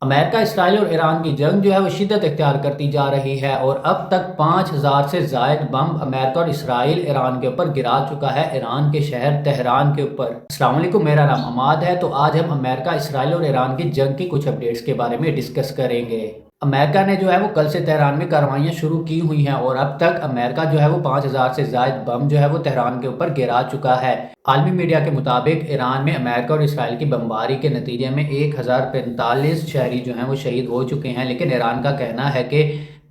امریکہ اسرائیل اور ایران کی جنگ جو ہے وہ شدت اختیار کرتی جا رہی ہے اور اب تک 5000 سے زائد بم امریکہ اور اسرائیل ایران کے اوپر گرا چکا ہے، ایران کے شہر تہران کے اوپر۔ السلام علیکم، میرا نام عماد ہے۔ تو آج ہم امریکہ اسرائیل اور ایران کی جنگ کی کچھ اپڈیٹس کے بارے میں ڈسکس کریں گے۔ امریکہ نے جو ہے وہ کل سے تہران میں کارروائیاں شروع کی ہوئی ہیں اور اب تک امریکہ جو ہے وہ 5000 سے زائد بم جو ہے وہ تہران کے اوپر گرا چکا ہے۔ عالمی میڈیا کے مطابق ایران میں امریکہ اور اسرائیل کی بمباری کے نتیجے میں 1045 شہری جو ہیں وہ شہید ہو چکے ہیں، لیکن ایران کا کہنا ہے کہ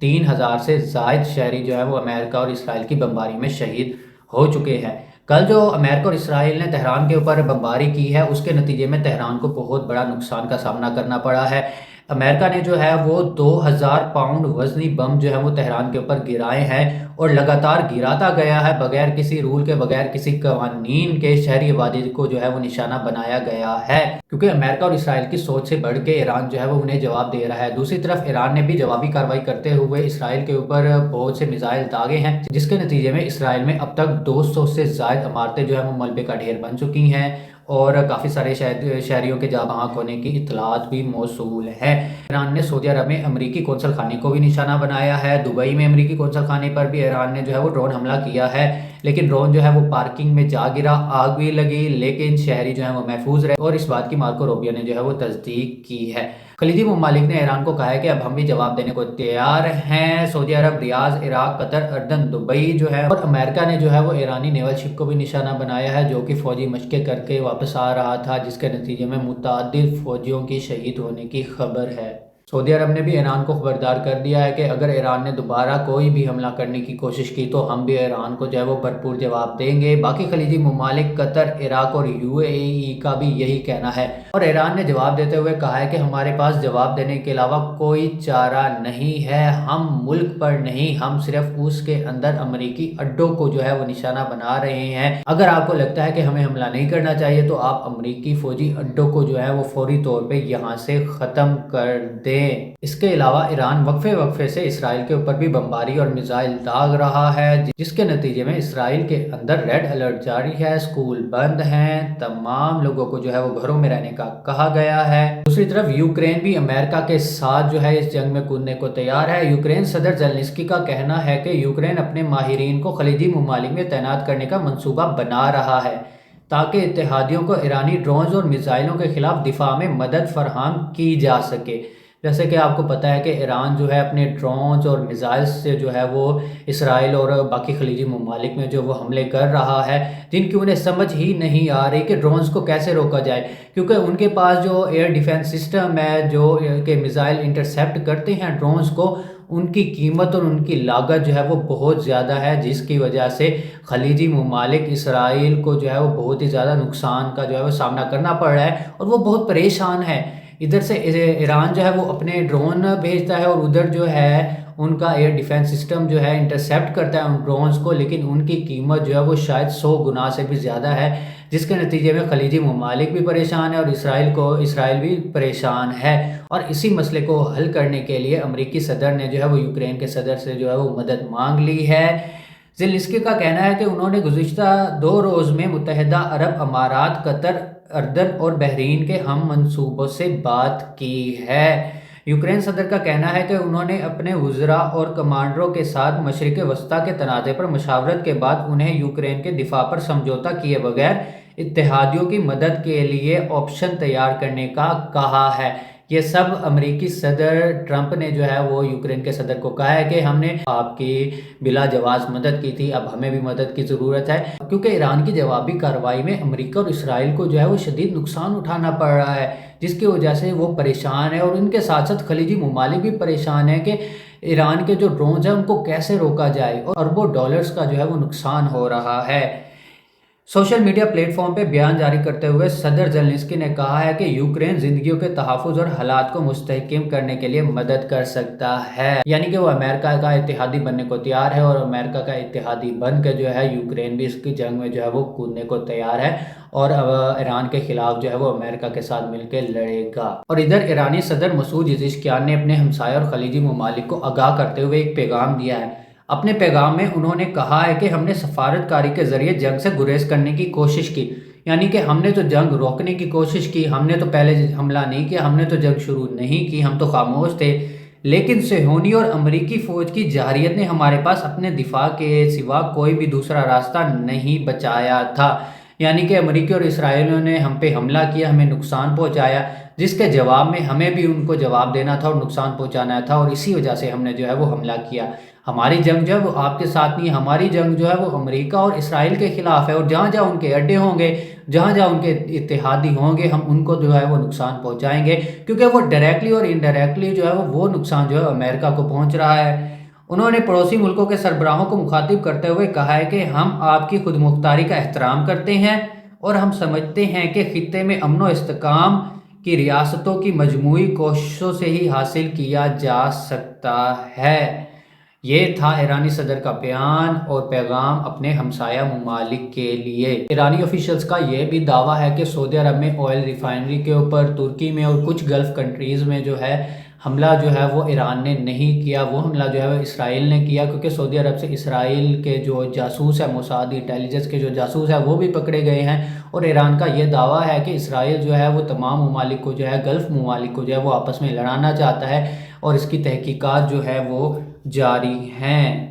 3000 سے زائد شہری جو ہیں وہ امریکہ اور اسرائیل کی بمباری میں شہید ہو چکے ہیں۔ کل جو امریکہ اور اسرائیل نے تہران کے اوپر بمباری کی ہے اس کے نتیجے میں تہران کو بہت بڑا نقصان کا سامنا کرنا پڑا ہے۔ امریکہ نے جو ہے وہ 2000 پاؤنڈ وزنی بم جو ہے وہ تہران کے اوپر گرائے ہیں اور لگاتار گراتا گیا ہے، بغیر کسی رول کے، بغیر کسی قوانین کے شہری آبادی کو جو ہے وہ نشانہ بنایا گیا ہے، کیونکہ امریکہ اور اسرائیل کی سوچ سے بڑھ کے ایران جو ہے وہ انہیں جواب دے رہا ہے۔ دوسری طرف ایران نے بھی جوابی کارروائی کرتے ہوئے اسرائیل کے اوپر بہت سے میزائل داغے ہیں، جس کے نتیجے میں اسرائیل میں اب تک 200 سے زائد عمارتیں جو ہیں وہ ملبے کا ڈھیر بن چکی ہیں اور کافی سارے شہریوں کے جاں بحق ہونے کی اطلاعات بھی موصول ہیں۔ ایران نے سعودی عرب میں امریکی قونصل خانے کو بھی نشانہ بنایا ہے۔ دبئی میں امریکی قونصل خانے پر بھی ایران نے جو ہے وہ ڈرون حملہ کیا ہے، لیکن ڈرون جو ہے وہ پارکنگ میں جا گرا، آگ بھی لگی، لیکن شہری جو ہیں وہ محفوظ رہے اور اس بات کی مارکو روبیو نے جو ہے وہ تصدیق کی ہے۔ خلیجی ممالک نے ایران کو کہا ہے کہ اب ہم بھی جواب دینے کو تیار ہیں۔ سعودی عرب، ریاض، عراق، قطر، اردن، دبئی جو ہے، اور امریکہ نے جو ہے وہ ایرانی نیول شپ کو بھی نشانہ بنایا ہے، جو کہ فوجی مشقیں کر کے واپس آ رہا تھا، جس کے نتیجے میں متعدد فوجیوں کی شہید ہونے کی خبر ہے۔ سعودی عرب نے بھی ایران کو خبردار کر دیا ہے کہ اگر ایران نے دوبارہ کوئی بھی حملہ کرنے کی کوشش کی تو ہم بھی ایران کو جو ہے وہ بھرپور جواب دیں گے۔ باقی خلیجی ممالک قطر، عراق اور UAE کا بھی یہی کہنا ہے، اور ایران نے جواب دیتے ہوئے کہا ہے کہ ہمارے پاس جواب دینے کے علاوہ کوئی چارہ نہیں ہے، ہم ملک پر نہیں، ہم صرف اس کے اندر امریکی اڈوں کو جو ہے وہ نشانہ بنا رہے ہیں۔ اگر آپ کو لگتا ہے کہ ہمیں حملہ نہیں کرنا چاہیے تو آپ امریکی فوجی اڈوں کو جو ہے وہ فوری طور پہ یہاں سے ختم کر دیں۔ اس کے علاوہ ایران وقفے سے اسرائیل کے اوپر بھی بمباری اور میزائل داغ رہا ہے، جس کے نتیجے میں اسرائیل کے اندر ریڈ الرٹ جاری ہے، اسکول بند ہیں، تمام لوگوں کو جو ہے وہ گھروں میں رہنے کا کہا گیا ہے۔ دوسری طرف یوکرین بھی امریکہ کے ساتھ جو ہے اس جنگ میں کودنے کو تیار ہے۔ یوکرین صدر زیلنسکی کا کہنا ہے کہ یوکرین اپنے ماہرین کو خلیجی ممالک میں تعینات کرنے کا منصوبہ بنا رہا ہے تاکہ اتحادیوں کو ایرانی ڈرونز اور میزائلوں کے خلاف دفاع میں مدد فراہم کی جا سکے۔ جیسے کہ آپ کو پتہ ہے کہ ایران جو ہے اپنے ڈرونز اور میزائل سے جو ہے وہ اسرائیل اور باقی خلیجی ممالک میں جو وہ حملے کر رہا ہے، جن کی انہیں سمجھ ہی نہیں آ رہی کہ ڈرونز کو کیسے روکا جائے، کیونکہ ان کے پاس جو ایئر ڈیفنس سسٹم ہے، جو کہ میزائل انٹرسیپٹ کرتے ہیں ڈرونز کو، ان کی قیمت اور ان کی لاگت جو ہے وہ بہت زیادہ ہے، جس کی وجہ سے خلیجی ممالک اسرائیل کو جو ہے وہ بہت ہی زیادہ نقصان کا جو ہے وہ سامنا کرنا پڑ رہا ہے اور وہ بہت پریشان ہے۔ ادھر سے ایران جو ہے وہ اپنے ڈرون بھیجتا ہے اور ادھر جو ہے ان کا ایئر ڈیفنس سسٹم جو ہے انٹرسیپٹ کرتا ہے ان ڈرونز کو، لیکن ان کی قیمت جو ہے وہ شاید 100 گنا سے بھی زیادہ ہے، جس کے نتیجے میں خلیجی ممالک بھی پریشان ہے اور اسرائیل بھی پریشان ہے۔ اور اسی مسئلے کو حل کرنے کے لیے امریکی صدر نے جو ہے وہ یوکرین کے صدر سے جو ہے وہ مدد مانگ لی ہے۔ زیلنسکی کا کہنا ہے کہ انہوں نے گزشتہ 2 روز میں متحدہ عرب امارات، قطر، اردن اور بحرین کے ہم منصوبوں سے بات کی ہے۔ یوکرین صدر کا کہنا ہے کہ انہوں نے اپنے وزراء اور کمانڈروں کے ساتھ مشرق وسطیٰ کے تنازع پر مشاورت کے بعد انہیں یوکرین کے دفاع پر سمجھوتہ کیے بغیر اتحادیوں کی مدد کے لیے آپشن تیار کرنے کا کہا ہے۔ یہ سب امریکی صدر ٹرمپ نے جو ہے وہ یوکرین کے صدر کو کہا ہے کہ ہم نے آپ کی بلا جواز مدد کی تھی، اب ہمیں بھی مدد کی ضرورت ہے، کیونکہ ایران کی جوابی کارروائی میں امریکہ اور اسرائیل کو جو ہے وہ شدید نقصان اٹھانا پڑ رہا ہے، جس کی وجہ سے وہ پریشان ہے اور ان کے ساتھ ساتھ خلیجی ممالک بھی پریشان ہیں کہ ایران کے جو ڈرونز ہیں ان کو کیسے روکا جائے، اور اربوں ڈالرز کا جو ہے وہ نقصان ہو رہا ہے۔ سوشل میڈیا پلیٹ فارم پہ بیان جاری کرتے ہوئے صدر زیلنسکی نے کہا ہے کہ یوکرین زندگیوں کے تحفظ اور حالات کو مستحکم کرنے کے لیے مدد کر سکتا ہے، یعنی کہ وہ امریکہ کا اتحادی بننے کو تیار ہے اور امریکہ کا اتحادی بن کے جو ہے یوکرین بھی اس کی جنگ میں جو ہے وہ کودنے کو تیار ہے اور ایران کے خلاف جو ہے وہ امریکہ کے ساتھ مل کے لڑے گا۔ اور ادھر ایرانی صدر مسعود پزشکیان نے اپنے ہمسائے اور خلیجی ممالک کو آگاہ کرتے ہوئے ایک پیغام دیا ہے۔ اپنے پیغام میں انہوں نے کہا ہے کہ ہم نے سفارت کاری کے ذریعے جنگ سے گریز کرنے کی کوشش کی، یعنی کہ ہم نے تو جنگ روکنے کی کوشش کی، ہم نے تو پہلے حملہ نہیں کیا، ہم نے تو جنگ شروع نہیں کی، ہم تو خاموش تھے، لیکن صہیونی اور امریکی فوج کی جارحیت نے ہمارے پاس اپنے دفاع کے سوا کوئی بھی دوسرا راستہ نہیں بچایا تھا۔ یعنی کہ امریکی اور اسرائیلیوں نے ہم پہ حملہ کیا، ہمیں نقصان پہنچایا، جس کے جواب میں ہمیں بھی ان کو جواب دینا تھا اور نقصان پہنچانا تھا، اور اسی وجہ سے ہم نے جو ہے وہ حملہ کیا۔ ہماری جنگ جو ہے وہ آپ کے ساتھ نہیں، ہماری جنگ جو ہے وہ امریکہ اور اسرائیل کے خلاف ہے، اور جہاں جہاں ان کے اڈے ہوں گے، جہاں جہاں ان کے اتحادی ہوں گے، ہم ان کو جو ہے وہ نقصان پہنچائیں گے، کیونکہ وہ ڈائریکٹلی اور انڈائریکٹلی جو ہے وہ نقصان جو ہے امریکہ کو پہنچ رہا ہے۔ انہوں نے پڑوسی ملکوں کے سربراہوں کو مخاطب کرتے ہوئے کہا ہے کہ ہم آپ کی خود مختاری کا احترام کرتے ہیں اور ہم سمجھتے ہیں کہ خطے میں امن و استحکام کی ریاستوں کی مجموعی کوششوں سے ہی حاصل کیا جا سکتا ہے۔ یہ تھا ایرانی صدر کا بیان اور پیغام اپنے ہمسایہ ممالک کے لیے۔ ایرانی آفیشلز کا یہ بھی دعویٰ ہے کہ سعودی عرب میں آئل ریفائنری کے اوپر، ترکی میں اور کچھ گلف کنٹریز میں جو ہے حملہ جو ہے وہ ایران نے نہیں کیا، وہ حملہ جو ہے وہ اسرائیل نے کیا، کیونکہ سعودی عرب سے اسرائیل کے جو جاسوس ہے، موساد انٹیلیجنس کے جو جاسوس ہیں وہ بھی پکڑے گئے ہیں، اور ایران کا یہ دعویٰ ہے کہ اسرائیل جو ہے وہ تمام ممالک کو جو ہے، گلف ممالک کو جو ہے وہ آپس میں لڑانا چاہتا ہے، اور اس کی تحقیقات جو ہے وہ جاری ہیں۔